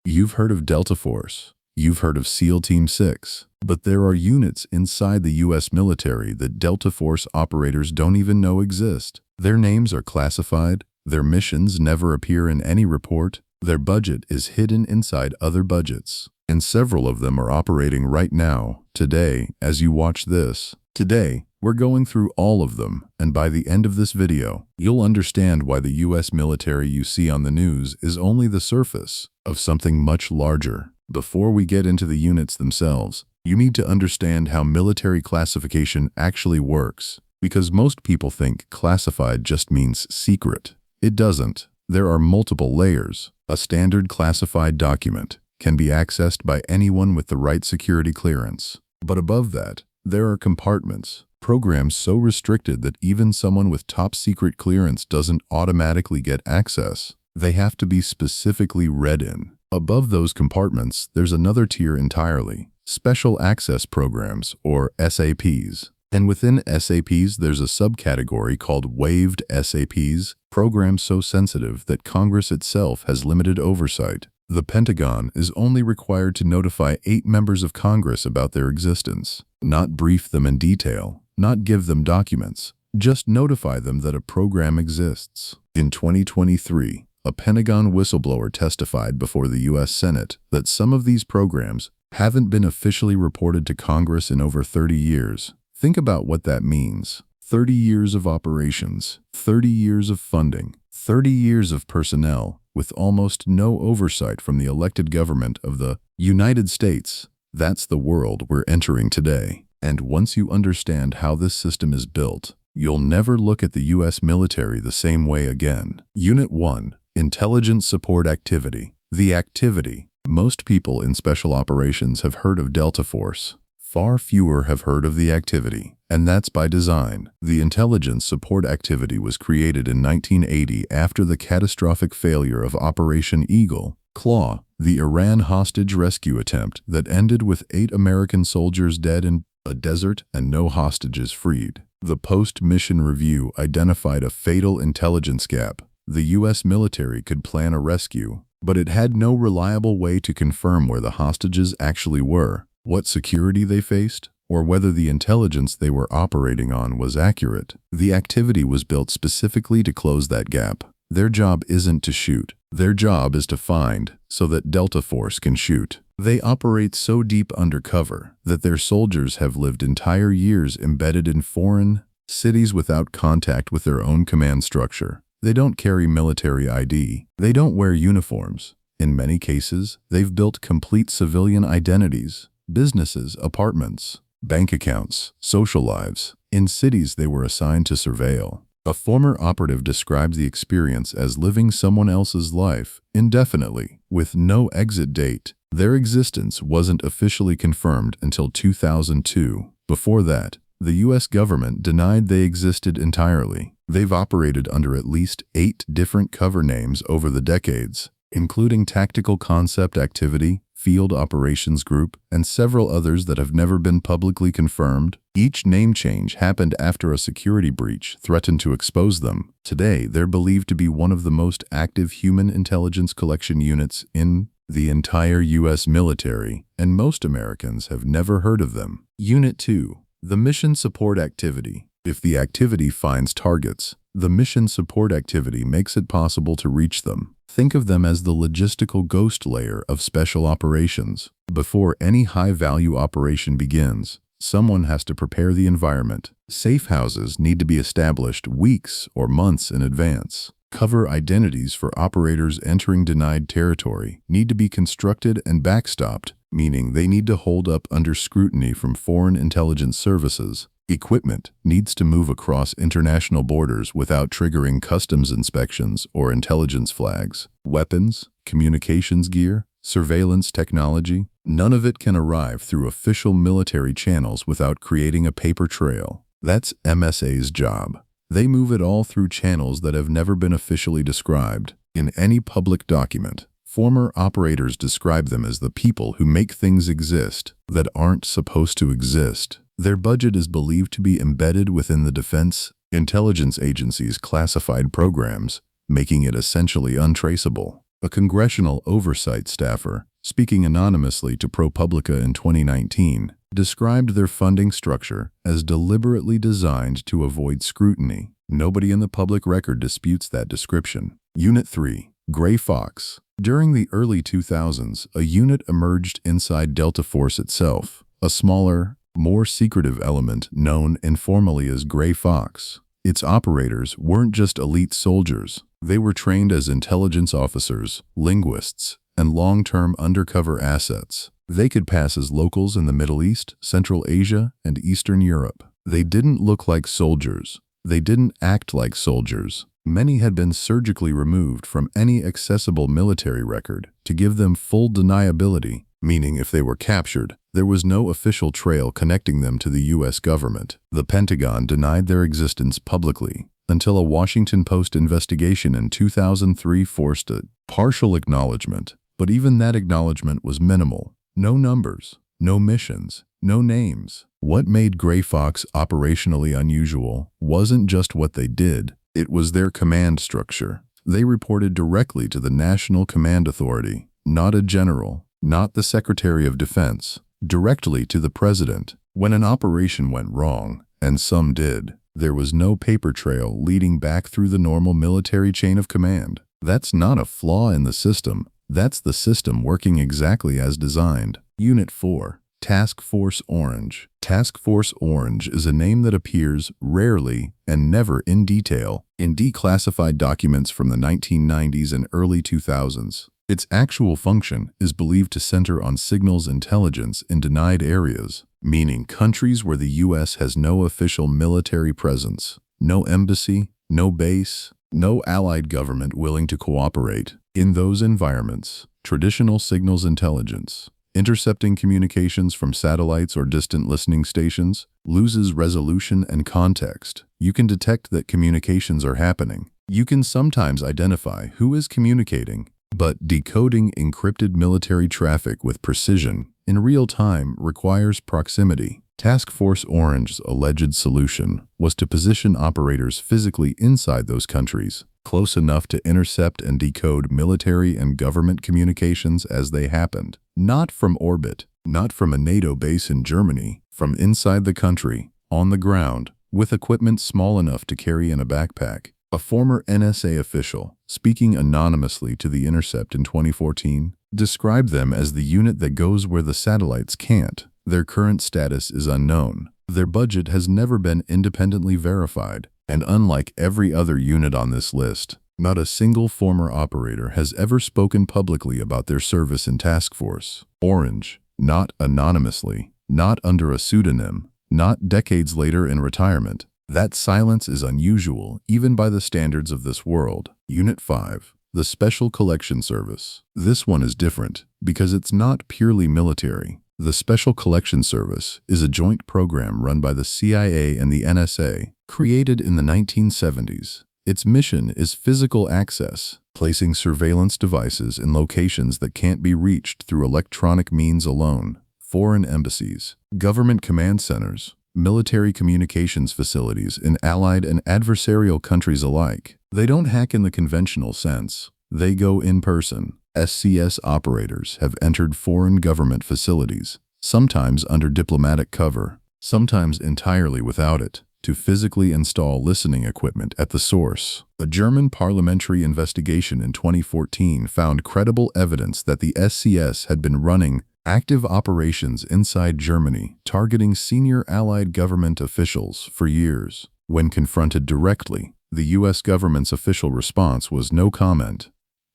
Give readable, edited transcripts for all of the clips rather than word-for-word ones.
You've heard of Delta Force. You've heard of SEAL Team 6. But there are units inside the U.S. military that Delta Force operators don't even know exist. Their names are classified, their missions never appear in any report, their budget is hidden inside other budgets. And several of them are operating right now, today, as you watch this. Today, we're going through all of them, and by the end of this video, you'll understand why the U.S. military you see on the news is only the surface of something much larger. Before we get into the units themselves, you need to understand how military classification actually works, because most people think classified just means secret. It doesn't. There are multiple layers. A standard classified document can be accessed by anyone with the right security clearance. But above that, there are compartments, programs so restricted that even someone with top secret clearance doesn't automatically get access. They have to be specifically read in. Above those compartments, there's another tier entirely, Special Access Programs, or SAPs. And within SAPs, there's a subcategory called Waived SAPs, programs so sensitive that Congress itself has limited oversight. The Pentagon is only required to notify 8 members of Congress about their existence, not brief them in detail, not give them documents, just notify them that a program exists. In 2023, a Pentagon whistleblower testified before the U.S. Senate that some of these programs haven't been officially reported to Congress in over 30 years. Think about what that means. 30 years of operations, 30 years of funding, 30 years of personnel, with almost no oversight from the elected government of the United States. That's the world we're entering today. And once you understand how this system is built, you'll never look at the U.S. military the same way again. Unit 1. Intelligence Support Activity. The activity. Most people in special operations have heard of Delta Force. Far fewer have heard of the activity, and that's by design. The Intelligence Support Activity was created in 1980 after the catastrophic failure of Operation Eagle Claw, the Iran hostage rescue attempt that ended with 8 American soldiers dead in a desert and no hostages freed. The post-mission review identified a fatal intelligence gap. The U.S. military could plan a rescue, but it had no reliable way to confirm where the hostages actually were, what security they faced, or whether the intelligence they were operating on was accurate. The activity was built specifically to close that gap. Their job isn't to shoot. Their job is to find, so that Delta Force can shoot. They operate so deep undercover that their soldiers have lived entire years embedded in foreign cities without contact with their own command structure. They don't carry military ID. They don't wear uniforms. In many cases, they've built complete civilian identities, businesses, apartments, bank accounts, social lives, in cities they were assigned to surveil. A former operative describes the experience as living someone else's life indefinitely, with no exit date. Their existence wasn't officially confirmed until 2002. Before that, the U.S. government denied they existed entirely. They've operated under at least 8 different cover names over the decades, including Tactical Concept Activity, Field Operations Group, and several others that have never been publicly confirmed. Each name change happened after a security breach threatened to expose them. Today, they're believed to be one of the most active human intelligence collection units in the entire U.S. military, and most Americans have never heard of them. Unit 2. The Mission Support Activity. If the activity finds targets, the mission support activity makes it possible to reach them. Think of them as the logistical ghost layer of special operations. Before any high-value operation begins, someone has to prepare the environment. Safe houses need to be established weeks or months in advance. Cover identities for operators entering denied territory need to be constructed and backstopped, meaning they need to hold up under scrutiny from foreign intelligence services. Equipment needs to move across international borders without triggering customs inspections or intelligence flags. Weapons, communications gear, surveillance technology, none of it can arrive through official military channels without creating a paper trail. That's MSA's job. They move it all through channels that have never been officially described in any public document. Former operators describe them as the people who make things exist that aren't supposed to exist. Their budget is believed to be embedded within the Defense Intelligence Agency's classified programs, making it essentially untraceable. A Congressional Oversight staffer, speaking anonymously to ProPublica in 2019, described their funding structure as deliberately designed to avoid scrutiny. Nobody in the public record disputes that description. Unit 3. Gray Fox. During the early 2000s, a unit emerged inside Delta Force itself, a smaller, more secretive element known informally as Gray Fox. Its operators weren't just elite soldiers. They were trained as intelligence officers, linguists, and long-term undercover assets. They could pass as locals in the Middle East, Central Asia, and Eastern Europe. They didn't look like soldiers. They didn't act like soldiers. Many had been surgically removed from any accessible military record to give them full deniability, meaning if they were captured, there was no official trail connecting them to the U.S. government. The Pentagon denied their existence publicly until a Washington Post investigation in 2003 forced a partial acknowledgement. But even that acknowledgement was minimal. No numbers, no missions, no names. What made Gray Fox operationally unusual wasn't just what they did, it was their command structure. They reported directly to the National Command Authority, not a general, not the Secretary of Defense, directly to the President. When an operation went wrong, and some did, there was no paper trail leading back through the normal military chain of command. That's not a flaw in the system. That's the system working exactly as designed. Unit 4. Task Force Orange. Task Force Orange is a name that appears rarely and never in detail in declassified documents from the 1990s and early 2000s. Its actual function is believed to center on signals intelligence in denied areas, meaning countries where the U.S. has no official military presence, no embassy, no base, no allied government willing to cooperate. In those environments, traditional signals intelligence, intercepting communications from satellites or distant listening stations, loses resolution and context. You can detect that communications are happening. You can sometimes identify who is communicating, but decoding encrypted military traffic with precision in real time requires proximity. Task Force Orange's alleged solution was to position operators physically inside those countries, close enough to intercept and decode military and government communications as they happened. Not from orbit, not from a NATO base in Germany, from inside the country, on the ground, with equipment small enough to carry in a backpack. A former NSA official, speaking anonymously to The Intercept in 2014, described them as the unit that goes where the satellites can't. Their current status is unknown. Their budget has never been independently verified, and unlike every other unit on this list, not a single former operator has ever spoken publicly about their service in Task Force Orange, not anonymously, not under a pseudonym, not decades later in retirement. That silence is unusual even by the standards of this world. Unit 5. The Special Collection Service. This one is different because it's not purely military. The Special Collection Service is a joint program run by the CIA and the NSA, created in the 1970s. Its mission is physical access, placing surveillance devices in locations that can't be reached through electronic means alone. Foreign embassies, government command centers, military communications facilities in allied and adversarial countries alike. They don't hack in the conventional sense. They go in person. SCS operators have entered foreign government facilities, sometimes under diplomatic cover, sometimes entirely without it, to physically install listening equipment at the source. A German parliamentary investigation in 2014 found credible evidence that the SCS had been running active operations inside Germany, targeting senior Allied government officials for years. When confronted directly, the U.S. government's official response was no comment.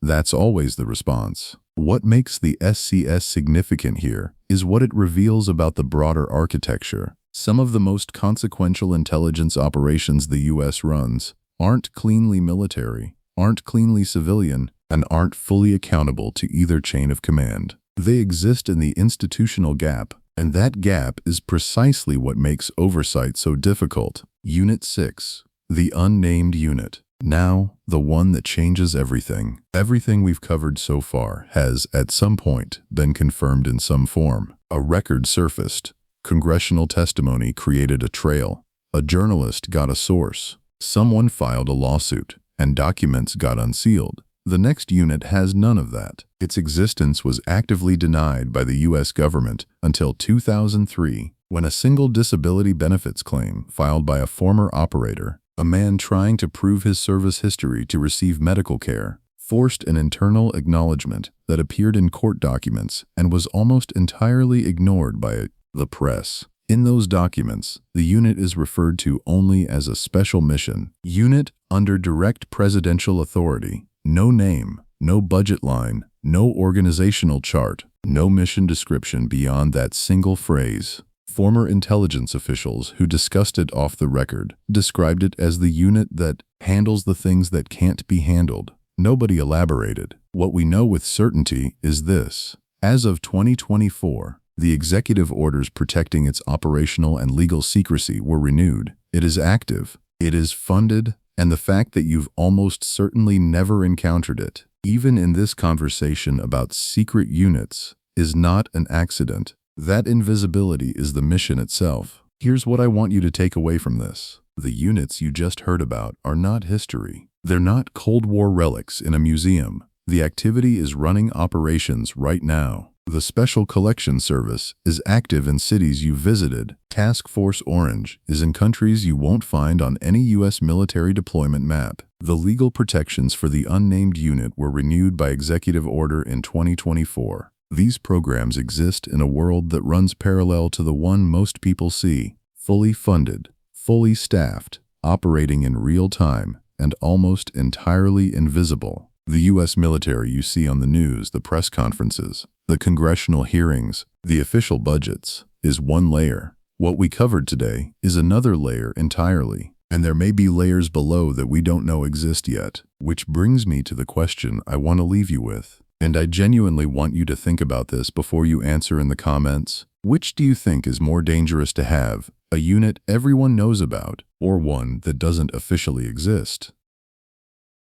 That's always the response. What makes the SCS significant here is what it reveals about the broader architecture. Some of the most consequential intelligence operations the U.S. runs aren't cleanly military, aren't cleanly civilian, and aren't fully accountable to either chain of command. They exist in the institutional gap, and that gap is precisely what makes oversight so difficult. Unit 6. The Unnamed Unit. Now, the one that changes everything. Everything we've covered so far has, at some point, been confirmed in some form. A record surfaced. Congressional testimony created a trail. A journalist got a source. Someone filed a lawsuit, and documents got unsealed. The next unit has none of that. Its existence was actively denied by the U.S. government until 2003, when a single disability benefits claim filed by a former operator, a man trying to prove his service history to receive medical care, forced an internal acknowledgement that appeared in court documents and was almost entirely ignored by the press. In those documents, the unit is referred to only as a special mission unit under direct presidential authority. No name, no budget line, no organizational chart, no mission description beyond that single phrase. Former intelligence officials who discussed it off the record described it as the unit that handles the things that can't be handled. Nobody elaborated. What we know with certainty is this. As of 2024, the executive orders protecting its operational and legal secrecy were renewed. It is active, it is funded, and the fact that you've almost certainly never encountered it, even in this conversation about secret units, is not an accident. That invisibility is the mission itself. Here's what I want you to take away from this. The units you just heard about are not history. They're not Cold War relics in a museum. The activity is running operations right now. The Special Collection Service is active in cities you visited. Task Force Orange is in countries you won't find on any U.S. military deployment map. The legal protections for the unnamed unit were renewed by executive order in 2024. These programs exist in a world that runs parallel to the one most people see. Fully funded, fully staffed, operating in real time, and almost entirely invisible. The U.S. military you see on the news, the press conferences, the congressional hearings, the official budgets, is one layer. What we covered today is another layer entirely, and there may be layers below that we don't know exist yet. Which brings me to the question I want to leave you with, and I genuinely want you to think about this before you answer in the comments. Which do you think is more dangerous to have, a unit everyone knows about, or one that doesn't officially exist?